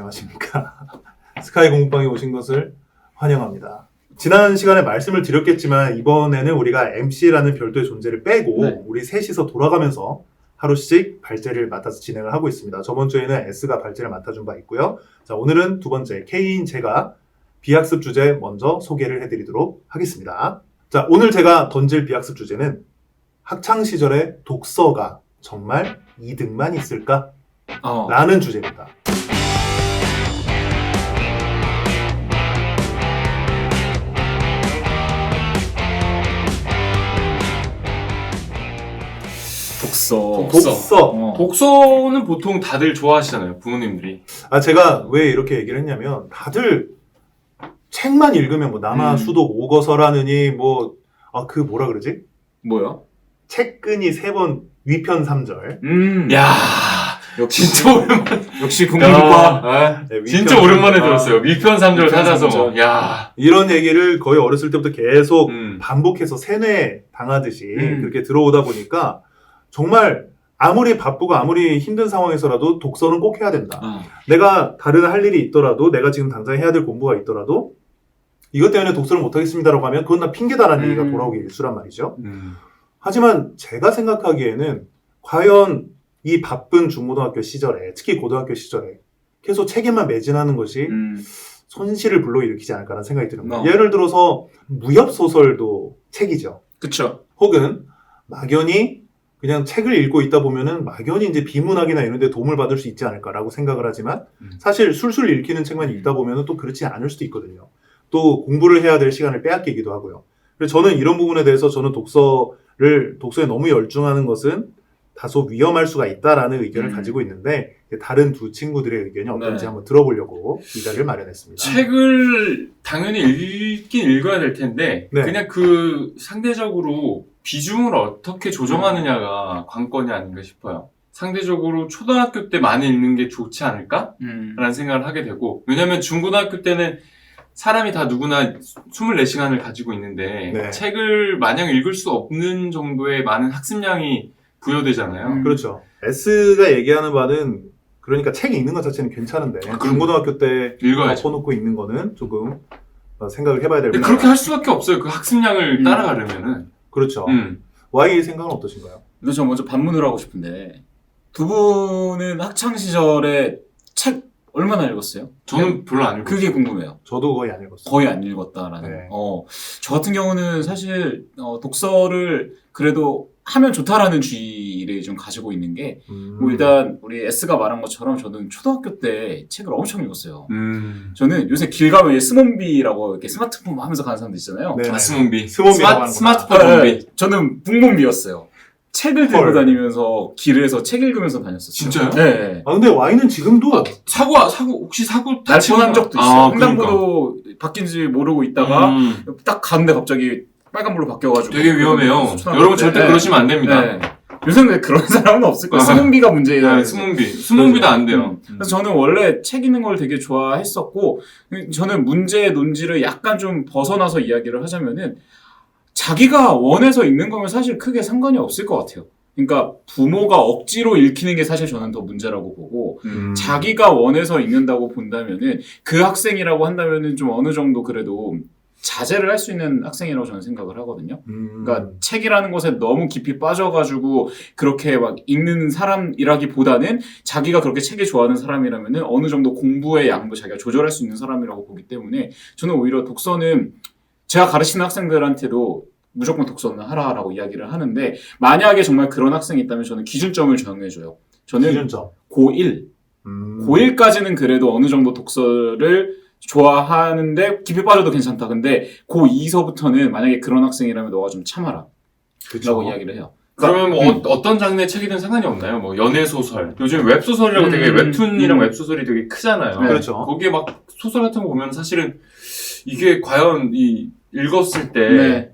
안녕하십니까. 스카이 공부방에 오신 것을 환영합니다. 지난 시간에 말씀을 드렸겠지만 이번에는 우리가 MC라는 별도의 존재를 빼고 네. 우리 셋이서 돌아가면서 하루씩 발제를 맡아서 진행을 하고 있습니다. 저번 주에는 S가 발제를 맡아준 바 있고요. 자, 오늘은 두 번째 K인 제가 비학습 주제 먼저 소개를 해드리도록 하겠습니다. 자, 오늘 제가 던질 비학습 주제는 학창시절에 독서가 정말 이득만 있을까? 라는 주제입니다. 독서. 독서는 보통 다들 좋아하시잖아요, bu모님들이. 아, 제가 왜 이렇게 얘기를 했냐면 다들 책만 읽으면 뭐 남아 수독 오거서라느니 뭐 그 뭐라 그러지? 뭐요? 책끈이 3번 위편 3절. 야, 진짜 오랜만에. 역시 국문과. 네, 위편 진짜 오랜만에 들었어요. 위편 3절 찾아서. 삼절. 야. 이런 얘기를 거의 어렸을 때부터 계속 음. 반복해서 세뇌 당하듯이 음. 그렇게 들어오다 보니까 정말 아무리 바쁘고 아무리 힘든 상황에서라도 독서는 꼭 해야 된다. 내가 다른 할 일이 있더라도 내가 지금 당장 해야 될 공부가 있더라도 이것 때문에 독서를 못하겠습니다라고 하면 그건 다 핑계다라는 얘기가 돌아오기 일쑤란 말이죠. 하지만 제가 생각하기에는 과연 이 바쁜 중고등학교 시절에 특히 고등학교 시절에 계속 책에만 매진하는 것이 손실을 불러일으키지 않을까라는 생각이 듭니다. 예를 들어서 무협소설도 책이죠. 그쵸. 혹은 막연히 그냥 책을 읽고 있다 보면은 막연히 이제 비문학이나 이런 데 도움을 받을 수 있지 않을까라고 생각을 하지만 사실 술술 읽히는 책만 읽다 보면은 또 그렇지 않을 수도 있거든요. 또 공부를 해야 될 시간을 빼앗기기도 하고요. 그래서 저는 이런 부분에 대해서 저는 독서에 너무 열중하는 것은 다소 위험할 수가 있다라는 의견을 가지고 있는데 다른 두 친구들의 의견이 어떤지 한번 들어보려고 이 자리를 마련했습니다. 책을 당연히 읽긴 읽어야 될 텐데 네. 그냥 그 상대적으로 비중을 어떻게 조정하느냐가 관건이 아닌가 싶어요. 상대적으로 초등학교 때 많이 읽는 게 좋지 않을까? 라는 생각을 하게 되고 왜냐면 중고등학교 때는 사람이 다 누구나 24시간을 가지고 있는데 네. 책을 마냥 읽을 수 없는 정도의 많은 학습량이 부여되잖아요. 그렇죠. S가 얘기하는 바는 그러니까 책이 읽는 것 자체는 괜찮은데 중고등학교 때 읽어야죠. 퍼놓고 읽는 거는 조금 생각을 해봐야 될 근데 그렇게 할 수밖에 없어요. 그 학습량을 따라가려면은. 그렇죠. Y의 생각은 어떠신가요? 근데 저 먼저 반문을 하고 싶은데 두 분은 학창 시절에 책 얼마나 읽었어요? 저는 별로 안 읽었어요. 그게 궁금해요. 저도 거의 안 읽었어요. 거의 안 읽었다라는. 네. 저 같은 경우는 사실 독서를 그래도 하면 좋다라는 주의를 좀 가지고 있는 게 뭐 일단 우리 S가 말한 것처럼 저는 초등학교 때 책을 엄청 읽었어요. 저는 요새 길 가면 스몬비라고 이렇게 스마트폰 하면서 가는 사람들 있잖아요. 네. 스몬비. 스몬비라고 스마트폰 네, 본비. 저는 북몬비였어요. 책을 들고 헐. 다니면서 길에서 책 읽으면서 다녔었어요. 진짜요? 네. 아 근데 Y는 지금도 혹시 사고 날 다치거나- 뻔한 적도 있어요. 그러니까. 횡단보도 바뀐지 모르고 있다가 딱 갔는데 갑자기 빨간불로 바뀌어가지고 되게 위험해요. 수천하는데. 여러분 절대 네. 그러시면 안 됩니다. 네. 요새는 그런 사람은 없을 거예요. 스몬비가 문제예요. 네, 스몬비도 안 돼요. 그래서 저는 원래 책 읽는 걸 되게 좋아했었고, 저는 문제의 논지를 약간 좀 벗어나서 이야기를 하자면은, 자기가 원해서 읽는 거면 사실 크게 상관이 없을 것 같아요. 그러니까 부모가 억지로 읽히는 게 사실 저는 더 문제라고 보고, 자기가 원해서 읽는다고 본다면은, 그 학생이라고 한다면은 좀 어느 정도 그래도 자제를 할 수 있는 학생이라고 저는 생각을 하거든요. 그러니까 책이라는 것에 너무 깊이 빠져가지고 그렇게 막 읽는 사람이라기보다는 자기가 그렇게 책을 좋아하는 사람이라면은 어느 정도 공부의 양도 자기가 조절할 수 있는 사람이라고 보기 때문에 저는 오히려 독서는 제가 가르치는 학생들한테도 무조건 독서는 하라라고 이야기를 하는데 만약에 정말 그런 학생이 있다면 저는 기준점을 정해줘요. 저는 기준점. 고1. 고1까지는 그래도 어느 정도 독서를 좋아하는데 깊이 빠져도 괜찮다. 근데 고2서부터는 만약에 그런 학생이라면 너가 좀 참아라. 라고 이야기를 해요. 그러면 뭐 어떤 장르의 책이든 상관이 없나요? 뭐 연애소설. 요즘 웹소설이라고 되게 웹툰이랑 웹소설이 되게 크잖아요. 네. 그렇죠. 거기에 막 소설 같은 거 보면 사실은 이게 과연 읽었을 때 네.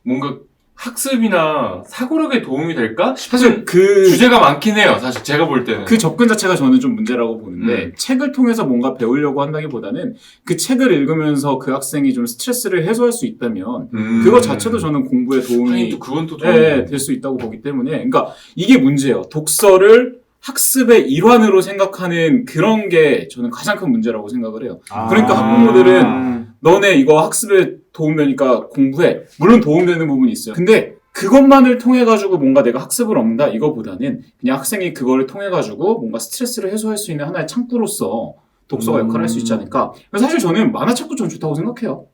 뭔가 학습이나 사고력에 도움이 될까? 사실 그 주제가 많긴 해요. 사실 제가 볼 때는. 그 접근 자체가 저는 좀 문제라고 보는데 책을 통해서 뭔가 배우려고 한다기보다는 그 책을 읽으면서 그 학생이 좀 스트레스를 해소할 수 있다면 그거 자체도 저는 공부에 도움이 아니, 또 그건 또 도움이 될 수 있다고 보기 때문에 그러니까 이게 문제예요. 독서를 학습의 일환으로 생각하는 그런 게 저는 가장 큰 문제라고 생각을 해요. 아. 그러니까 학부모들은 너네 이거 학습에 도움되니까 공부해. 물론 도움되는 부분이 있어요. 근데 그것만을 통해 가지고 뭔가 내가 학습을 얻는다 이거보다는 그냥 학생이 그걸 통해 가지고 뭔가 스트레스를 해소할 수 있는 하나의 창구로서 독서가 역할을 할 수 있지 않을까. 사실 저는 만화책도 전 좋다고 생각해요.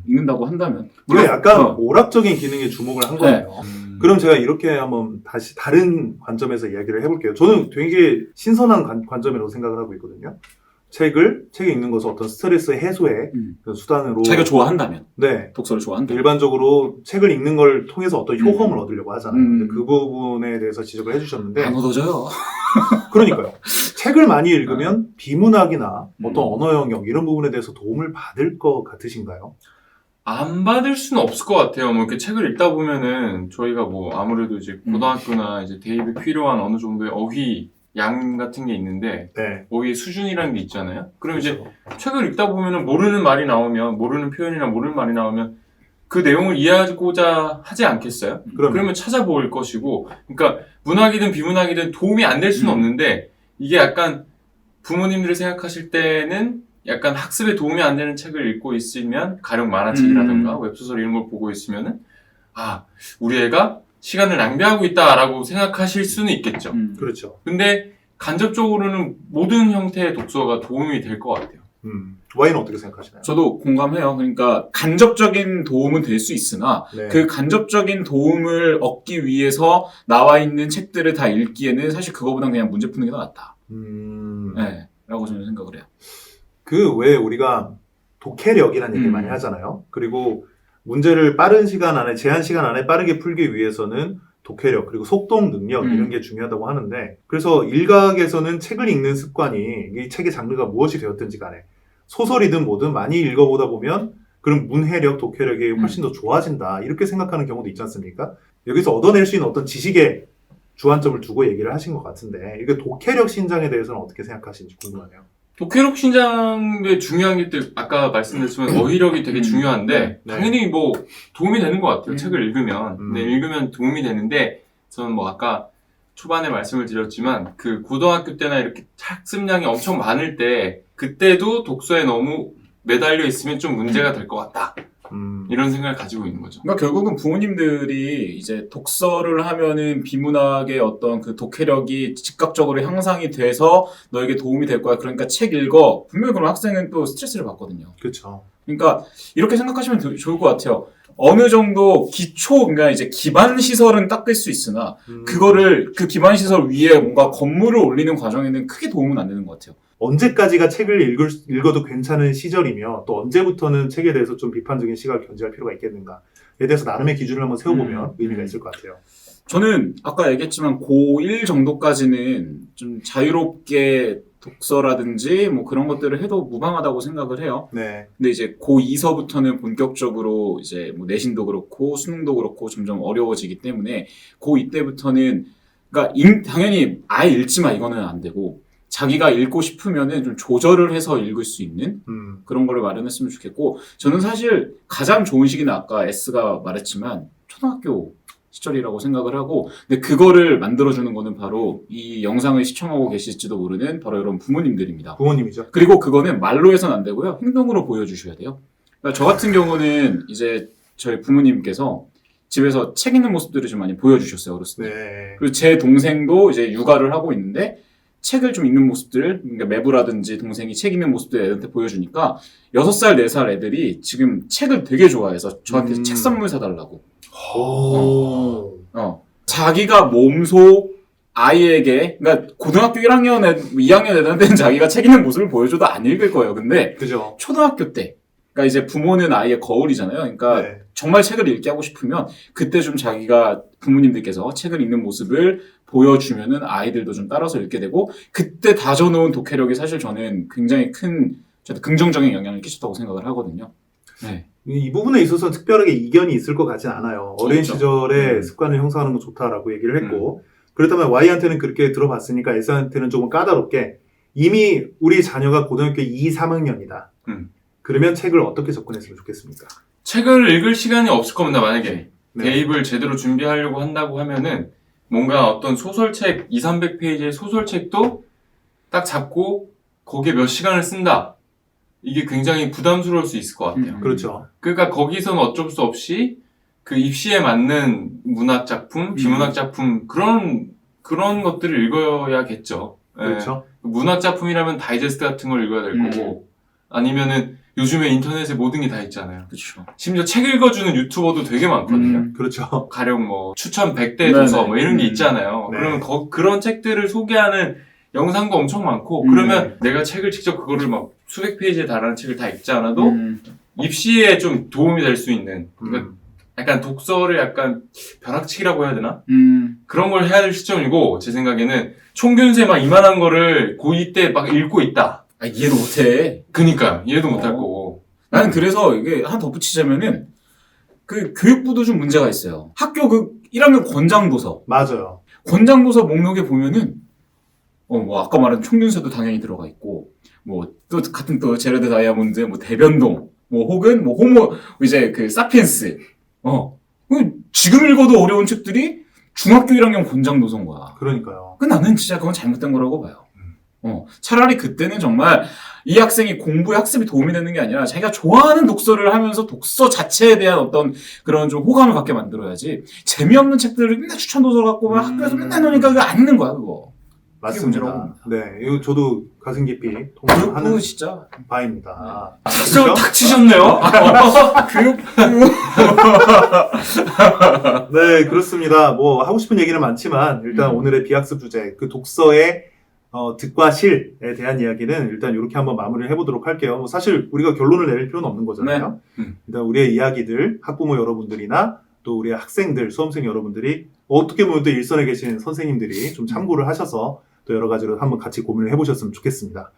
읽는다고 한다면. 물론 약간 오락적인 기능에 주목을 한 거예요. 네. 그럼 제가 이렇게 한번 다시 다른 관점에서 이야기를 해볼게요. 저는 되게 신선한 관점이라고 생각을 하고 있거든요. 책에 읽는 것을 어떤 스트레스 해소의 그 수단으로. 자기가 좋아한다면. 네. 독서를 좋아한다면. 일반적으로 책을 읽는 걸 통해서 어떤 효험을 얻으려고 하잖아요. 근데 그 부분에 대해서 지적을 해주셨는데. 안 얻어져요. 그러니까요. 책을 많이 읽으면 비문학이나 어떤 언어 영역 이런 부분에 대해서 도움을 받을 것 같으신가요? 안 받을 수는 없을 것 같아요. 뭐 이렇게 책을 읽다 보면은 저희가 뭐 아무래도 이제 고등학교나 이제 대입에 필요한 어느 정도의 어휘 양 같은 게 있는데 네. 어휘의 수준이라는 게 있잖아요. 그럼 이제 그렇죠. 책을 읽다 보면은 모르는 말이 나오면 모르는 표현이나 모르는 말이 나오면 그 내용을 이해하고자 하지 않겠어요? 그러면 찾아볼 것이고, 그러니까 문학이든 비문학이든 도움이 안 될 수는 없는데 이게 약간 부모님들이 생각하실 때는 약간 학습에 도움이 안 되는 책을 읽고 있으면 가령 만화책이라든가 웹소설 이런 걸 보고 있으면은 아 우리 애가 시간을 낭비하고 있다라고 생각하실 수는 있겠죠. 그렇죠. 근데 간접적으로는 모든 형태의 독서가 도움이 될 것 같아요. Y는 어떻게 생각하시나요? 저도 공감해요. 그러니까 간접적인 도움은 될 수 있으나 네. 그 간접적인 도움을 얻기 위해서 나와 있는 책들을 다 읽기에는 사실 그거보단 그냥 문제 푸는 게 더 낫다. 네, 라고 저는 생각을 해요. 그 왜 우리가 독해력이라는 얘기를 많이 하잖아요. 그리고 문제를 빠른 시간 안에, 제한 시간 안에 빠르게 풀기 위해서는 독해력, 그리고 속독 능력, 이런 게 중요하다고 하는데, 그래서 일각에서는 책을 읽는 습관이, 이 책의 장르가 무엇이 되었든지 간에, 소설이든 뭐든 많이 읽어보다 보면, 그런 문해력, 독해력이 훨씬 더 좋아진다, 이렇게 생각하는 경우도 있지 않습니까? 여기서 얻어낼 수 있는 어떤 지식에 주안점을 두고 얘기를 하신 것 같은데, 이게 독해력 신장에 대해서는 어떻게 생각하시는지 궁금하네요. 독해력 신장의 중요한 게 아까 말씀드렸지만 어휘력이 되게 중요한데 네. 당연히 뭐 도움이 되는 것 같아요. 책을 읽으면. 근데 음. 읽으면 도움이 되는데 저는 뭐 아까 초반에 말씀을 드렸지만 그 고등학교 때나 이렇게 학습량이 엄청 많을 때 그때도 독서에 너무 매달려 있으면 좀 문제가 될 것 같다. 이런 생각을 가지고 있는 거죠. 그러니까 결국은 부모님들이 이제 독서를 하면은 비문학의 어떤 그 독해력이 즉각적으로 향상이 돼서 너에게 도움이 될 거야. 그러니까 책 읽어. 분명히 그럼 학생은 또 스트레스를 받거든요. 그렇죠. 그러니까 이렇게 생각하시면 좋을 것 같아요. 어느 정도 그러니까 이제 기반 시설은 닦을 수 있으나 그거를 그 기반 시설 위에 뭔가 건물을 올리는 과정에는 크게 도움은 안 되는 것 같아요. 언제까지가 책을 읽어도 괜찮은 시절이며 또 언제부터는 책에 대해서 좀 비판적인 시각을 견지할 필요가 있겠는가에 대해서 나름의 기준을 한번 세워보면 의미가 있을 것 같아요. 저는 아까 얘기했지만 고1 정도까지는 좀 자유롭게 독서라든지 뭐 그런 것들을 해도 무방하다고 생각을 해요. 네. 근데 이제 고2서부터는 본격적으로 이제 뭐 내신도 그렇고 수능도 그렇고 점점 어려워지기 때문에 고2 때부터는 그러니까 당연히 아예 읽지 마 이거는 안 되고 자기가 읽고 싶으면은 좀 조절을 해서 읽을 수 있는 그런 거를 마련했으면 좋겠고 저는 사실 가장 좋은 시기는 아까 S가 말했지만 초등학교 시절이라고 생각을 하고 근데 그거를 만들어주는 거는 바로 이 영상을 시청하고 계실지도 모르는 바로 여러분 부모님들입니다. 부모님이죠. 그리고 그거는 말로 해서는 안 되고요. 행동으로 보여주셔야 돼요. 그러니까 저 같은 경우는 이제 저희 부모님께서 집에서 책 읽는 모습들을 좀 많이 보여주셨어요. 어렸을 때. 네. 그리고 제 동생도 이제 육아를 하고 있는데 책을 좀 읽는 모습들, 그러니까 매부라든지 동생이 책 읽는 모습들 애들한테 보여주니까 6살, 4살 애들이 지금 책을 되게 좋아해서 저한테 책 선물 사달라고. 자기가 몸소 아이에게, 그러니까 고등학교 1학년, 2학년 애들한테는 자기가 책 읽는 모습을 보여줘도 안 읽을 거예요. 근데 그죠. 초등학교 때, 그러니까 이제 부모는 아이의 거울이잖아요. 그러니까 네. 정말 책을 읽게 하고 싶으면 그때 좀 자기가 부모님들께서 책을 읽는 모습을 보여주면은 아이들도 좀 따라서 읽게 되고 그때 다져놓은 독해력이 사실 저는 굉장히 큰 긍정적인 영향을 끼쳤다고 생각을 하거든요. 네. 이 부분에 있어서 특별하게 이견이 있을 것 같진 않아요. 어린 그렇죠. 시절에 습관을 형성하는 건 좋다라고 얘기를 했고 그렇다면 Y한테는 그렇게 들어봤으니까 S한테는 조금 까다롭게 이미 우리 자녀가 고등학교 2, 3학년이다. 그러면 책을 어떻게 접근했으면 좋겠습니까? 책을 읽을 시간이 없을 겁니다. 만약에 네. 대입을 제대로 준비하려고 한다고 하면은 뭔가 어떤 소설책 200~300페이지의 소설책도 딱 잡고 거기에 몇 시간을 쓴다. 이게 굉장히 부담스러울 수 있을 것 같아요. 그렇죠. 그러니까 거기서는 어쩔 수 없이 그 입시에 맞는 문학 작품, 비문학 작품 그런 것들을 읽어야겠죠. 예. 그렇죠. 문학 작품이라면 다이제스트 같은 걸 읽어야 될 거고 아니면은 요즘에 인터넷에 모든 게 다 있잖아요. 그렇죠. 심지어 책 읽어주는 유튜버도 되게 많거든요. 그렇죠. 가령 뭐 추천 100대 도서 뭐 이런 게 있잖아요. 네. 그러면 그런 책들을 소개하는 영상도 엄청 많고 그러면 내가 책을 직접 그거를 막 수백 페이지에 달하는 책을 다 읽지 않아도 입시에 좀 도움이 될 수 있는 그러니까 약간 독서를 약간 벼락치기라고 해야 되나? 그런 걸 해야 될 시점이고 제 생각에는 총균세 막 이만한 거를 고2 때 막 읽고 있다. 아, 이해를 못해. 그니까 이해도 못할 거고. 나는 그래서 이게 하나 덧붙이자면은 그 교육부도 좀 문제가 있어요. 학교 그 1학년 권장도서. 맞아요. 권장도서 목록에 보면은 뭐 아까 말한 총균세도 당연히 들어가 있고 뭐 또 같은 또 제레드 다이아몬드 뭐 대변동 뭐 혹은 뭐 호모 이제 그 사피엔스 지금 읽어도 어려운 책들이 중학교 1학년 권장도서인 거야. 그러니까요. 나는 진짜 그건 잘못된 거라고 봐요. 차라리 그때는 정말 이 학생이 공부에 학습이 도움이 되는 게 아니라 자기가 좋아하는 독서를 하면서 독서 자체에 대한 어떤 그런 좀 호감을 갖게 만들어야지 재미없는 책들을 맨날 추천 도서 갖고 막 학교에서 맨날 노니까 그거 안 읽는 거야 그거. 맞습니다. 네, 이거 저도 가슴 깊이 교육부 동감하는 진짜 바입니다. 탁 치셨네요. 교육부 네, 그렇습니다. 뭐 하고 싶은 얘기는 많지만 일단 오늘의 비학습 주제 그 독서의 득과 실에 대한 이야기는 일단 이렇게 한번 마무리를 해보도록 할게요. 뭐 사실 우리가 결론을 내릴 필요는 없는 거잖아요. 일단 우리의 이야기들, 학부모 여러분들이나 또 우리의 학생들, 수험생 여러분들이 어떻게 보면 또 일선에 계신 선생님들이 좀 참고를 하셔서 또 여러 가지로 한번 같이 고민을 해보셨으면 좋겠습니다.